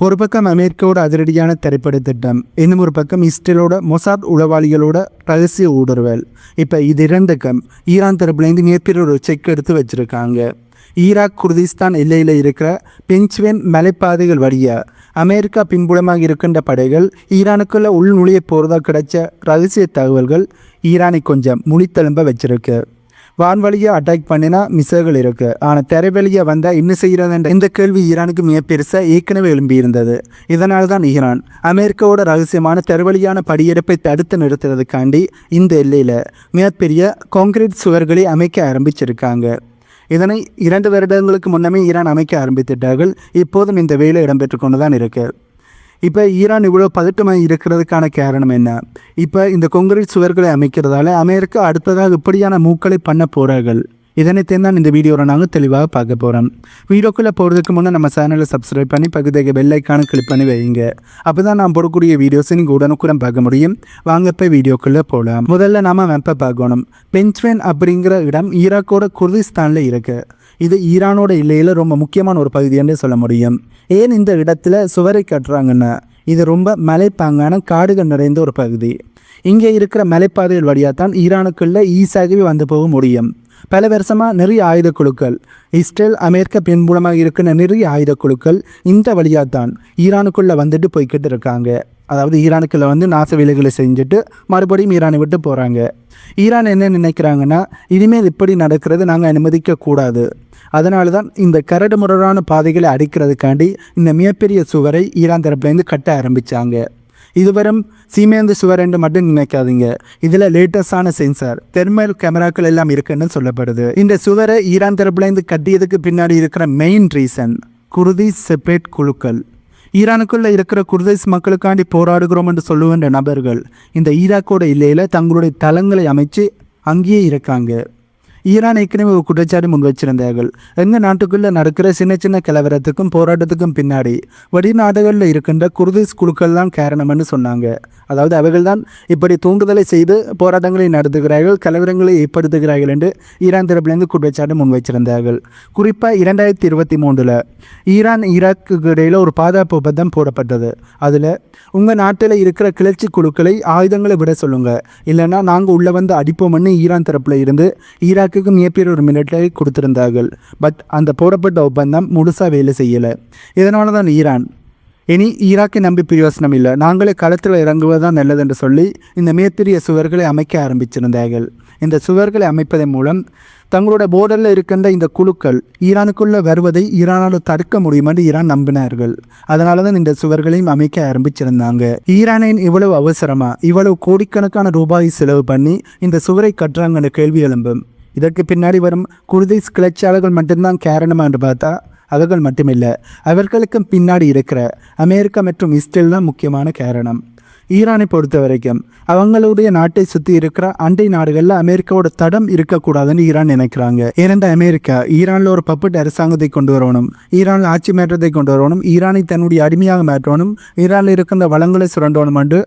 ஒரு பக்கம் அமெரிக்காவோட அதிரடியான திரைப்பட திட்டம், இன்னும் ஒரு பக்கம் இஸ்ரேலோட மொசாத் உளவாளிகளோட ரகசிய ஊடுருவல். இப்போ இது இரண்டுக்கும் ஈரான் தரப்புலேருந்து மிகப்பெரிய ஒரு செக் எடுத்து வச்சுருக்காங்க. ஈராக் குர்திஸ்தான் எல்லையில் இருக்கிற பென்ச்வேன் மலைப்பாதைகள் வழியாக அமெரிக்கா பின்புலமாக இருக்கின்ற படைகள் ஈரானுக்குள்ள உள் நுழைய போகிறதா கிடைச்ச ரகசிய தகவல்கள் ஈரானை கொஞ்சம் முழித்தெலும்ப வச்சிருக்கு. வான்வழியாக அட்டாக் பண்ணினா மிசைல்கள் இருக்குது, ஆனால் தரைவழியாக வந்தால் என்ன செய்கிறதுன்ற இந்த கேள்வி ஈரானுக்கு மிக பெருசாக ஏற்கனவே எழும்பியிருந்தது. இதனால் தான் ஈரான் அமெரிக்காவோட ரகசியமான தரைவழியான படியெடுப்பை தடுத்து நிறுத்துறதுக்காண்டி இந்த எல்லையில் மிகப்பெரிய கான்கிரீட் சுவர்களை அமைக்க ஆரம்பிச்சிருக்காங்க. இதனை 2 வருடங்களுக்கு முன்னமே ஈரான் அமைக்க ஆரம்பித்துட்டார்கள். இப்போதும் இந்த வேலை இடம்பெற்று கொண்டு தான் இருக்குது. இப்போ ஈரான் இவ்வளோ பதட்டமாக இருக்கிறதுக்கான காரணம் என்ன? இப்போ இந்த கான்கிரீட் சுவர்களை அமைக்கிறதால அமெரிக்கா அடுத்ததாக இப்படியான மூக்களை பண்ண போகிறார்கள். இதனைத்தான் தான் இந்த வீடியோவில் நாங்கள் தெளிவாக பார்க்க போகிறோம். வீடியோக்குள்ளே போகிறதுக்கு முன்னே நம்ம சேனலை சப்ஸ்கிரைப் பண்ணி பக்கத்துக்கு பெல் ஐக்கானை கிளிக் பண்ணி வைங்க. அப்போ தான் நான் போடக்கூடிய வீடியோஸை நீங்கள் உடனுக்குடன் பார்க்க முடியும். வாங்க இப்போ வீடியோக்குள்ளே போகலாம். முதல்ல நாம் வெப்பை பார்க்கணும். பென்ச்வேன் அப்படிங்கிற இடம் ஈராக்கோட குர்திஸ்தானில் இருக்குது. இது ஈரானோட எல்லையில் ரொம்ப முக்கியமான ஒரு பகுதி என்று சொல்ல முடியும். ஏன் இந்த இடத்துல சுவரை கட்டுறாங்கன்னா, இது ரொம்ப மலைப்பாங்கான காடுகள் நிறைந்த ஒரு பகுதி. இங்கே இருக்கிற மலைப்பாதைகள் வழியாக தான் ஈரானுக்குள்ளே ஈஸியாகவே வந்து போக முடியும். பல வருஷமாக நிறைய ஆயுத குழுக்கள், இஸ்ரேல் அமெரிக்கா பின்புலமாக இருக்கிற நிறைய ஆயுத குழுக்கள் இந்த வழியாக தான் ஈரானுக்குள்ளே வந்துட்டு போய்கிட்டு இருக்காங்க. அதாவது ஈரானுக்குள்ளே வந்து நாச வேலைகளை செஞ்சுட்டு மறுபடியும் ஈரானை விட்டு போகிறாங்க. ஈரான் என்ன நினைக்கிறாங்கன்னா, இனிமேல் இப்படி நடக்கிறது நாங்கள் அனுமதிக்கக்கூடாது. அதனால தான் இந்த கரடு முரடான பாதைகளை அடிக்கிறதுக்காண்டி இந்த மிகப்பெரிய சுவரை ஈரான் தரப்புலேருந்து கட்ட ஆரம்பித்தாங்க. இதுவரும் சீமேந்து சுவர் என்று மட்டும் நினைக்காதீங்க. இதில் லேட்டஸ்டான சென்சார், தெர்மல் கேமராக்கள் எல்லாம் இருக்குன்னு சொல்லப்படுது. இந்த சுவரை ஈரான் தரப்புலேருந்து கட்டியதுக்கு பின்னாடி இருக்கிற மெயின் ரீசன் குர்திஸ் செப்பரேட் குழுக்கள். ஈரானுக்குள்ளே இருக்கிற குர்திஸ் மக்களுக்காண்டி போராடுகிறோம் என்று சொல்லுகின்ற நபர்கள் இந்த ஈராக்கோட எல்லையில் தங்களுடைய தளங்களை அமைச்சு அங்கேயே இருக்காங்க. ஈரான் ஏற்கனவே ஒரு குற்றச்சாட்டு முன் வச்சிருந்தார்கள். எங்கள் நாட்டுக்குள்ளே நடக்கிற சின்ன சின்ன கலவரத்துக்கும் போராட்டத்துக்கும் பின்னாடி வெளிநாடுகளில் இருக்கின்ற குர்திஸ் குழுக்கள் தான் காரணம்னு சொன்னாங்க. அதாவது அவர்கள் தான் இப்படி தூண்டுதலை செய்து போராட்டங்களை நடத்துகிறார்கள், கலவரங்களை ஏற்படுத்துகிறார்கள் என்று ஈரான் தரப்பிலிருந்து குற்றச்சாட்டு முன் வச்சிருந்தார்கள். குறிப்பாக 2023 ஈரான் ஈராக்கு இடையில் ஒரு பாதுகாப்பு ஒப்பந்தம் போடப்பட்டது. அதில் உங்கள் நாட்டில் இருக்கிற கிளர்ச்சி குழுக்களை ஆயுதங்களை விட சொல்லுங்கள், இல்லைன்னா நாங்கள் உள்ளே வந்து அடிப்போம்னு ஈரான் தரப்பில் இருந்து ஈராக்கு மிகப்பெரிய ஒரு மிலிட்டரி கொடுத்திருந்தார்கள். பட் அந்த போடப்பட்ட ஒப்பந்தம் முழுசாக வேலை செய்யலை. இதனால தான் ஈரான் இனி ஈராக்கை நம்பி பிரயோசனம் இல்லை, நாங்களே களத்தில் இறங்குவதுதான் நல்லது என்று சொல்லி இந்த மிகப்பெரிய சுவர்களை அமைக்க ஆரம்பிச்சிருந்தார்கள். இந்த சுவர்களை அமைப்பதன் மூலம் தங்களோட போர்டரில் இருக்கின்ற இந்த குழுக்கள் ஈரானுக்குள்ளே வருவதை ஈரானால் தடுக்க முடியும் என்று ஈரான் நம்பினார்கள். அதனால தான் இந்த சுவர்களையும் அமைக்க ஆரம்பிச்சிருந்தாங்க. ஈரானின் இவ்வளவு அவசரமாக இவ்வளவு கோடிக்கணக்கான ரூபாய் செலவு பண்ணி இந்த சுவரை கட்டுறாங்கன்னு கேள்வி எழும்பும். இதற்கு பின்னாடி வரும் குர்திஸ் கிளர்ச்சியாளர்கள் மட்டும்தான் காரணமாக என்று பார்த்தா அவர்கள் மட்டுமில்லை, அவர்களுக்கும் பின்னாடி இருக்கிற அமெரிக்கா மற்றும் இஸ்ரேல் தான் முக்கியமான காரணம். ஈரானை பொறுத்த வரைக்கும் அவங்களுடைய நாட்டை சுற்றி இருக்கிற அண்டை நாடுகளில் அமெரிக்காவோட தடம் இருக்கக்கூடாதுன்னு ஈரான் நினைக்கிறாங்க. ஏனென்றால் அமெரிக்கா ஈரானில் ஒரு பப்பட் அரசாங்கத்தை கொண்டு வரணும், ஈரானில் ஆட்சி மாற்றத்தை கொண்டு வரணும், ஈரானை தன்னுடைய அடிமையாக மாற்றணும், ஈரானில் இருக்கின்ற வளங்களை சுரண்டணும் என்று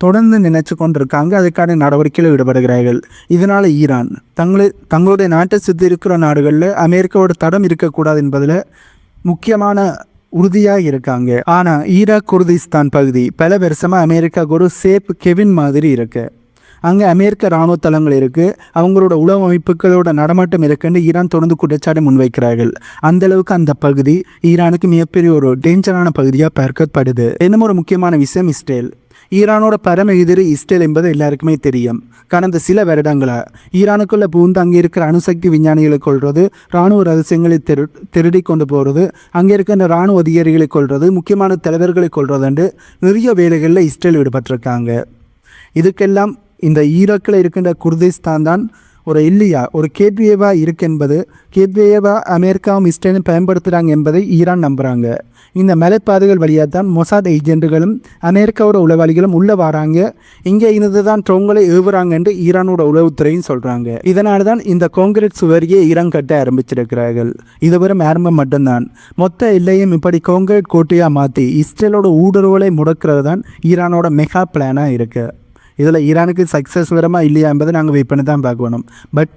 தொடர்ந்து நினைச்சு கொண்டிருக்காங்க. அதுக்கான நடவடிக்கையில் ஈடுபடுகிறார்கள். இதனால் ஈரான் தங்களுடைய நாட்டை சுற்றி இருக்கிற நாடுகளில் அமெரிக்காவோட தடம் இருக்கக்கூடாது என்பதில் முக்கியமான உறுதியாக இருக்காங்க. ஆனால் ஈராக் குர்திஸ்தான் பகுதி பல வருஷமாக அமெரிக்காவுக்கு ஒரு சேஃப் கெவின் மாதிரி இருக்குது. அங்கே அமெரிக்க இராணுவ தளங்கள் இருக்குது, அவங்களோட உளவு அமைப்புகளோட நடமாட்டம் இருக்குன்னு ஈரான் தொடர்ந்து குற்றச்சாட்டு முன்வைக்கிறார்கள். அந்தளவுக்கு அந்த பகுதி ஈரானுக்கு மிகப்பெரிய ஒரு டேஞ்சரான பகுதியாக பார்க்கப்படுது. இன்னும் ஒரு முக்கியமான விஷயம் இஸ்ரேல். ஈரானோட பரம எதிரி இஸ்ரேல் என்பது எல்லாருக்குமே தெரியும். கடந்த சில வருடங்களாக ஈரானுக்குள்ளே பூந்து அங்கே இருக்கிற அணுசக்தி விஞ்ஞானிகளை கொள்வது, இராணுவ ரகசியங்களை திருடி கொண்டு போகிறது, அங்கே இருக்கிற இராணுவ அதிகாரிகளை கொள்வது, முக்கியமான தலைவர்களை கொள்வது என்று நிறைய வேலைகளில் இஸ்ரேல் ஈடுபட்டிருக்காங்க. இதுக்கெல்லாம் இந்த ஈராக்கில் இருக்கின்ற குர்திஸ்தான் தான் ஒரு இல்லையா ஒரு கேட்வேவாக இருக்கு என்பது, கேட்வேவாக அமெரிக்காவும் இஸ்ரேலும் பயன்படுத்துகிறாங்க என்பதை ஈரான் நம்புகிறாங்க. இந்த மலைப்பாதைகள் வழியாக தான் மொசாத் ஏஜென்ட்டுகளும் அமெரிக்காவோட உளவாளிகளும் உள்ளே வராங்க, இங்கே இருந்து தான் ட்ரோன்களை ஏவுறாங்க என்று ஈரானோட உளவுத்துறையும் சொல்கிறாங்க. இதனால தான் இந்த கான்கிரீட் சுவரையே ஈரான் கட்ட ஆரம்பிச்சிருக்கிறார்கள். இது வெறும் ஆரம்பம் மட்டும்தான். மொத்த எல்லையும் இப்படி கான்கிரீட் கோட்டையாக மாற்றி இஸ்ரேலோட ஊடுருவலை முடக்கிறது தான் ஈரானோட மெகா பிளானாக இருக்குது. இதில் ஈரானுக்கு சக்ஸஸ் வரமா இல்லையா என்பதை நாங்கள் வெயிட் பண்ணி தான் பார்க்கணும். பட்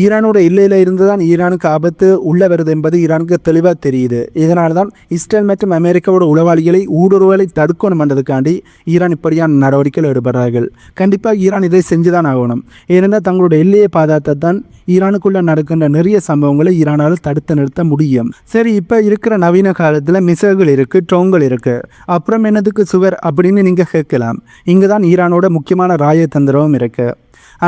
ஈரானோட எல்லையில் இருந்து தான் ஈரானுக்கு ஆபத்து உள்ள வருது என்பது ஈரானுக்கு தெளிவாக தெரியுது. இதனால தான் இஸ்ரேல் மற்றும் அமெரிக்காவோட உளவாளிகளை ஊடுருவலை தடுக்கணும் என்றதுக்காண்டி ஈரான் இப்படியான நடவடிக்கைகள் ஈடுபடுறார்கள். கண்டிப்பாக ஈரான் இதை செஞ்சுதான் ஆகணும். ஏனென்றால் தங்களோட எல்லையை பாதுகாத்தான் ஈரானுக்குள்ளே நடக்கின்ற நிறைய சம்பவங்களை ஈரானால் தடுத்து நிறுத்த முடியும். சரி, இப்போ இருக்கிற நவீன காலத்தில் மிசைல்கள் இருக்குது, ட்ரோன்கள் இருக்குது, அப்புறம் என்னதுக்கு சுவர் அப்படின்னு நீங்கள் கேட்கலாம். இங்கே தான் ஈரானோட முக்கியமான ராஜதந்திரமும் இருக்குது.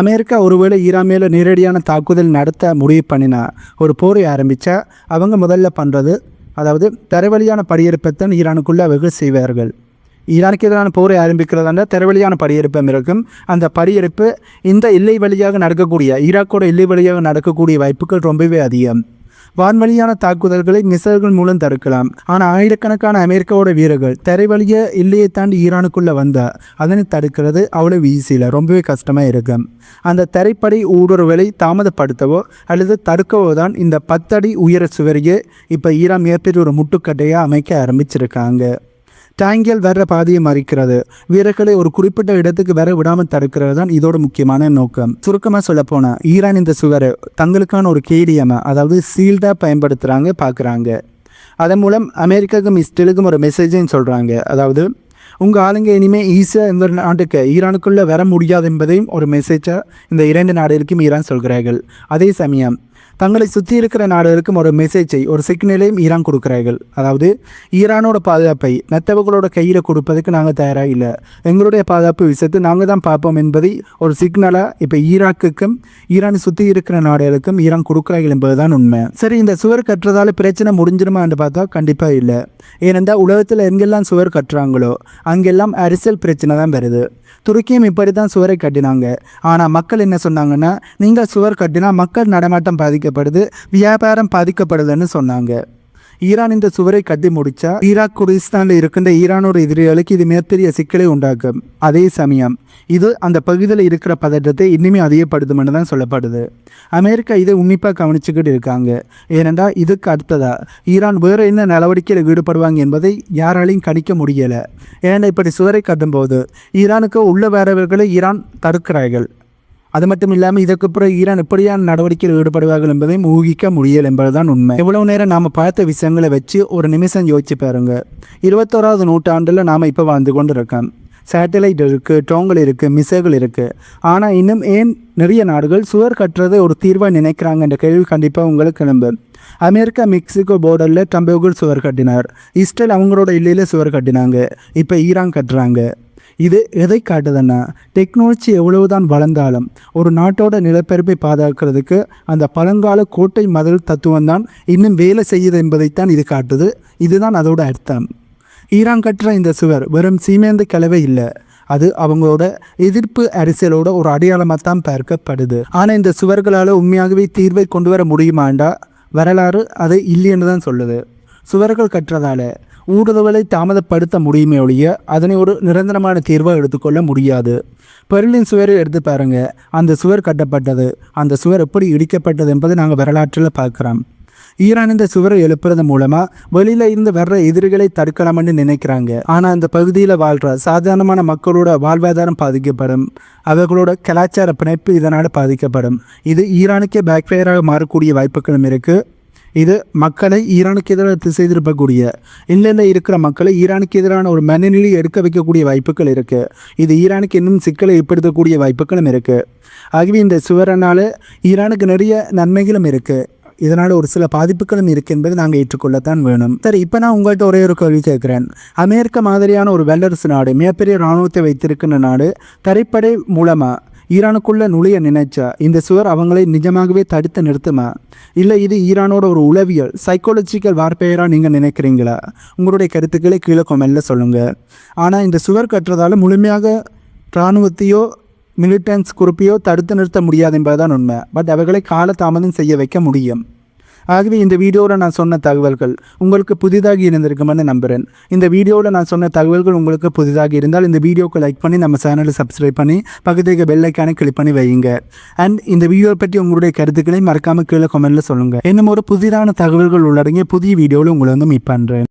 அமெரிக்கா ஒருவேளை ஈரான் மேலே நேரடியான தாக்குதல் நடத்த முடிவு பண்ணினா, ஒரு போரை ஆரம்பித்தா அவங்க முதல்ல பண்ணுறது, அதாவது தரைவழியான படியெடுப்பைத்தான் ஈரானுக்குள்ளே அவர்கள் செய்வார்கள். ஈரானுக்கு எதிரான போரை ஆரம்பிக்கிறதாண்ட தரைவழியான படியெடுப்பம் இருக்கும். அந்த படியெடுப்பு இந்த எல்லை வழியாக நடக்கக்கூடிய, ஈராக்கோட எல்லை வழியாக நடக்கக்கூடிய வாய்ப்புகள் ரொம்பவே அதிகம். வான்வழியான தாக்குதல்களை மிசைல்கள் மூலம் தடுக்கலாம். ஆனால் ஆயிரக்கணக்கான அமெரிக்காவோட வீரர்கள் தரைவழிய எல்லையை தாண்டி ஈரானுக்குள்ளே வந்தால் அதனை தடுக்கிறது அவ்வளோ ஈஸியில், ரொம்பவே கஷ்டமாக இருக்கும். அந்த தரைப்படை ஊடுருவலை தாமதப்படுத்தவோ அல்லது தடுக்கவோ தான் இந்த 10 அடி உயர சுவரையே இப்போ ஈரான் மிகப்பெரிய ஒரு முட்டுக்கட்டையாக அமைக்க ஆரம்பிச்சிருக்காங்க. டேங்கியல் வர்ற பாதையை மறிக்கிறது, வீரர்களை ஒரு குறிப்பிட்ட இடத்துக்கு வர விடாமல் தடுக்கிறது தான் இதோட முக்கியமான நோக்கம். சுருக்கமாக சொல்லப்போனால் ஈரான் இந்த சுவரை தங்களுக்கான ஒரு கேடியமாக, அதாவது சீல்டாக பயன்படுத்துகிறாங்க, பார்க்குறாங்க. அதன் மூலம் அமெரிக்காவுக்கும் இஸ்ரேலுக்கும் ஒரு மெசேஜையும் சொல்கிறாங்க. அதாவது உங்கள் ஆளுங்க இனிமேல் ஈஸியாக இந்த நாட்டுக்கு ஈரானுக்குள்ளே வர முடியாது என்பதையும் ஒரு மெசேஜாக இந்த 2 நாடுகளுக்கும் ஈரான் சொல்கிறார்கள். அதே சமயம் தங்களை சுற்றி இருக்கிற நாடுகளுக்கும் ஒரு மெசேஜை, ஒரு சிக்னலையும் ஈரான் கொடுக்குறார்கள். அதாவது ஈரானோட பாதுகாப்பை மற்றவர்களோட கையில் கொடுப்பதுக்கு நாங்கள் தயாராக இல்லை, எங்களுடைய பாதுகாப்பு விஷயத்தை நாங்கள் தான் பார்ப்போம் என்பதை ஒரு சிக்னலாக இப்போ ஈராக்குக்கும் ஈரானை சுற்றி இருக்கிற நாடுகளுக்கும் ஈரான் கொடுக்குறார்கள் என்பது தான் உண்மை. சரி, இந்த சுவர் கட்டுறதால பிரச்சனை முடிஞ்சிருமா என்று பார்த்தா கண்டிப்பாக இல்லை. ஏனென்றால் உலகத்தில் எங்கெல்லாம் சுவர் கட்டுறாங்களோ அங்கெல்லாம் அரசியல் பிரச்சனை தான் வருது. துருக்கியும் இப்படி தான் சுவரை கட்டினாங்க. ஆனால் மக்கள் என்ன சொன்னாங்கன்னா, நீங்கள் சுவர் கட்டினா மக்கள் நடமாட்டம் பாதிக்கப்படுது, வியாபாரம் பாதிக்கப்படுதுன்னு சொன்னாங்க. ஈரான் இந்த சுவரை கட்டி முடித்தா ஈராக் குர்திஸ்தானில் இருக்கின்ற ஈரானோட எதிரிகளுக்கு இது மிகப்பெரிய சிக்கலை உண்டாக்கும். அதே சமயம் இது அந்த பகுதியில் இருக்கிற பதற்றத்தை இன்னுமே அதிகப்படுத்தும்னு தான் சொல்லப்படுது. அமெரிக்கா இதை உன்னிப்பாக கவனிச்சுக்கிட்டு இருக்காங்க. ஏனென்றால் இதுக்கு அடுத்ததாக ஈரான் வேறு என்ன நடவடிக்கையில் ஈடுபடுவாங்க என்பதை யாராலையும் கணிக்க முடியலை. ஏன்னா இப்படி சுவரை கட்டும்போது ஈரானுக்கு உள்ள வரவர்களை ஈரான் தடுக்கிறார்கள். அது மட்டும் இல்லாமல் இதற்கப்புறம் ஈரான் எப்படியான நடவடிக்கையில் ஈடுபடுவார்கள் என்பதையும் ஊகிக்க முடியல் என்பதுதான் உண்மை. எவ்வளவு நேரம் நாம் பார்த்த விஷயங்களை வச்சு ஒரு நிமிஷம் யோசிச்சு பாருங்க. 21ஆவது நூற்றாண்டில் நாம் இப்போ வாழ்ந்து கொண்டு இருக்கோம். சேட்டலைட் இருக்குது, ட்ரோன்கள் இருக்குது, மிசைல்கள் இருக்குது. ஆனால் இன்னும் ஏன் நிறைய நாடுகள் சுவர் கட்டுறதை ஒரு தீர்வாக நினைக்கிறாங்கன்ற கேள்வி கண்டிப்பாக உங்களுக்கு எழும்பு. அமெரிக்கா மெக்சிகோ போர்டரில் ட்ரம்புகள் சுவர் கட்டினார். இஸ்ரேல் அவங்களோட எல்லையில் சுவர் கட்டினாங்க. இப்போ ஈரான் கட்டுறாங்க. இது எதை காட்டுதுன்னா, டெக்னாலஜி எவ்வளவுதான் வளர்ந்தாலும் ஒரு நாட்டோட நிலப்பரப்பை பாதுகாக்கிறதுக்கு அந்த பழங்கால கோட்டை மதில் தத்துவம் தான் இன்னும் வேலை செய்யுது என்பதைத்தான் இது காட்டுது. இதுதான் அதோட அர்த்தம். ஈரான் கட்டுற இந்த சுவர் வெறும் சீமேந்து கலவை இல்லை, அது அவங்களோட எதிர்ப்பு அரசியலோட ஒரு அடையாளமாக தான் பார்க்கப்படுது. ஆனால் இந்த சுவர்களால் உண்மையாகவே தீர்வை கொண்டு வர முடியுமாண்டா வரலாறு அது இல்லைன்னு தான் சொல்லுது. சுவர்கள் கட்டுறதால ஊடுருவலை தாமதப்படுத்த முடியுமே ஒழிய அதனை ஒரு நிரந்தரமான தீர்வாக எடுத்துக்கொள்ள முடியாது. பெர்லின் சுவரை எடுத்து பாருங்கள். அந்த சுவர் கட்டப்பட்டது, அந்த சுவர் எப்படி இடிக்கப்பட்டது என்பதை நாங்கள் வரலாற்றில் பார்க்குறோம். ஈரான் இந்த சுவரை எழுப்புறது மூலமாக வெளியில் இருந்து வர்ற எதிரிகளை தடுக்கலாம்னு நினைக்கிறாங்க. ஆனால் அந்த பகுதியில் வாழ்கிற சாதாரணமான மக்களோட வாழ்வாதாரம் பாதிக்கப்படும், அவர்களோட கலாச்சார பிணைப்பு இதனால் பாதிக்கப்படும். இது ஈரானுக்கே பேக்ஃபயராக மாறக்கூடிய வாய்ப்புகளும் இருக்குது. இது மக்களை ஈரானுக்கு எதிராக திசை திருப்பக்கூடிய, இல்லைல்ல இருக்கிற மக்களை ஈரானுக்கு எதிரான ஒரு மனநிலை எடுக்க வைக்கக்கூடிய வாய்ப்புகள் இருக்குது. இது ஈரானுக்கு இன்னும் சிக்கலை ஏற்படுத்தக்கூடிய வாய்ப்புகளும் இருக்குது. ஆகவே இந்த சுவரனால் ஈரானுக்கு நிறைய நன்மைகளும் இருக்குது, இதனால் ஒரு சில பாதிப்புகளும் இருக்குது என்பதை நாங்கள் ஏற்றுக்கொள்ளத்தான் வேணும். சரி, இப்போ நான் உங்கள்கிட்ட ஒரே ஒரு கேள்வி கேட்குறேன். அமெரிக்கா மாதிரியான ஒரு வல்லரசு நாடு, மிகப்பெரிய இராணுவத்தை வைத்திருக்கின்ற நாடு, தரைப்படை மூலமாக ஈரானுக்குள்ளே நுழைய நினைச்சா இந்த சுவர் அவங்களை நிஜமாகவே தடுத்து நிறுத்துமா? இல்லை இது ஈரானோட ஒரு உளவியல் சைக்காலஜிக்கல் வார்பேராக நீங்கள் நினைக்கிறீங்களா? உங்களுடைய கருத்துக்களை கீழே கொமெண்ட்டில் சொல்லுங்கள். ஆனால் இந்த சுவர் கட்டுறதால முழுமையாக இராணுவத்தையோ மிலிட்டன்ஸ் குரூப்பையோ தடுத்து நிறுத்த முடியாது என்பதுதான் உண்மை. பட் அவர்களை காலதாமதம் செய்ய வைக்க முடியும். ஆகவே இந்த வீடியோவில் நான் சொன்ன தகவல்கள் உங்களுக்கு புதிதாக இருந்திருக்குமென்னு நம்புகிறேன். இந்த வீடியோவில் நான் சொன்ன தகவல்கள் உங்களுக்கு புதிதாக இருந்தால் இந்த வீடியோக்கு லைக் பண்ணி நம்ம சேனலை சப்ஸ்கிரைப் பண்ணி பக்கத்துக்கு பெல் ஐக்கானை கிளிக் பண்ணி வையுங்க. அண்ட் இந்த வீடியோ பற்றி உங்களுடைய கருத்துக்களை மறக்காமல் கீழே கமெண்ட்டில் சொல்லுங்கள். இன்னும் ஒரு புதிதான தகவல்கள் உள்ளடங்கிய புதிய வீடியோவில் உங்களை மீட் பண்ணுறேன்.